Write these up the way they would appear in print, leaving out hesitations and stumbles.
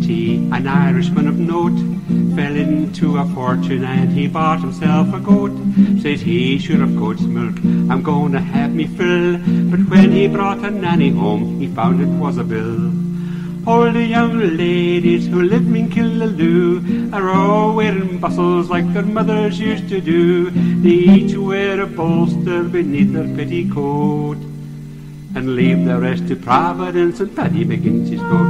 McGinty, an Irishman of note, fell into a fortune and he bought himself a goat. Says he, sure of goat's milk, I'm going to have me fill. But when he brought a nanny home, he found it was a bill. All the young ladies who live in Killaloe are all wearing bustles like their mothers used to do. They each wear a bolster beneath their petticoat and leave the rest to Providence and Paddy McGinty's goat.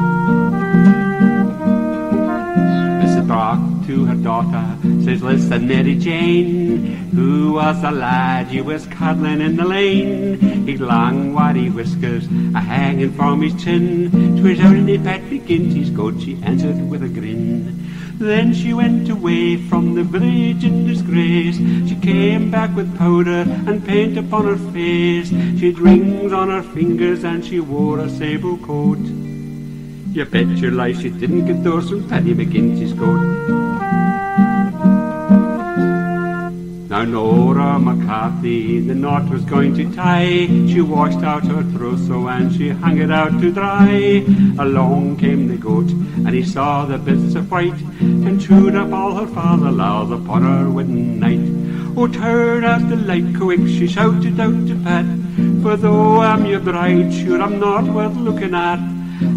Mrs. Brock to her daughter says, listen, Mary Jane, who was a lad you was coddling in the lane? He'd long waddy whiskers a-hanging from his chin. 'Twas only Pat McGinty's goat, she answered with a grin. Then she went away from the village in disgrace. She came back with powder and paint upon her face. She'd rings on her fingers and she wore a sable coat. You bet your life she didn't get those from Paddy McGinty's goat. Now Nora McCarthy, the knot was going to tie. She washed out her trousseau and she hung it out to dry. Along came the goat and he saw the business of white and chewed up all her father laws upon her wedding night. Oh, turn out the light quick, she shouted out to Pat, for though I'm your bride, sure I'm not worth looking at.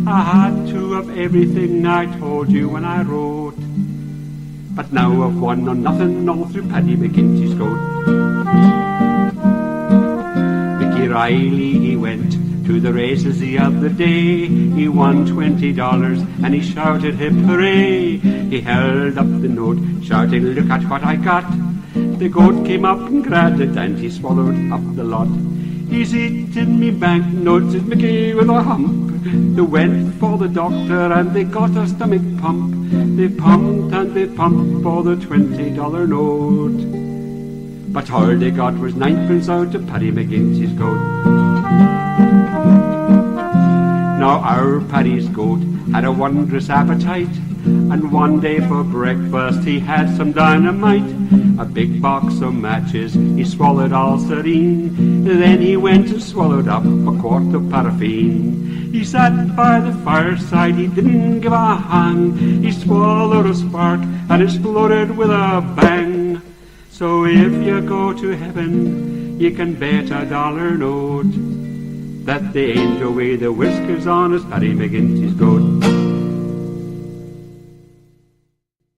I had to have everything I told you when I wrote, but now I've won on nothing all through Paddy McGinty's goat. Mickey Riley, he went to the races the other day. He won $20 and he shouted hip hooray. He held up the note shouting, look at what I got. The goat came up and grabbed it and he swallowed up the lot. He's eating me banknotes, says Mickey with a hump. They went for the doctor and they got a stomach pump. They pumped and they pumped for the $20 note, but all they got was 9pence out of Paddy McGinty's goat. Now our Paddy's goat had a wondrous appetite, and one day for breakfast he had some dynamite. A big box of matches he swallowed all serene. Then he went and swallowed up a quart of paraffin. He sat by the fireside, he didn't give a hang. He swallowed a spark and exploded with a bang. So if you go to heaven, you can bet a $1 note that they ain't away the whiskers on his Paddy McGinty's goat.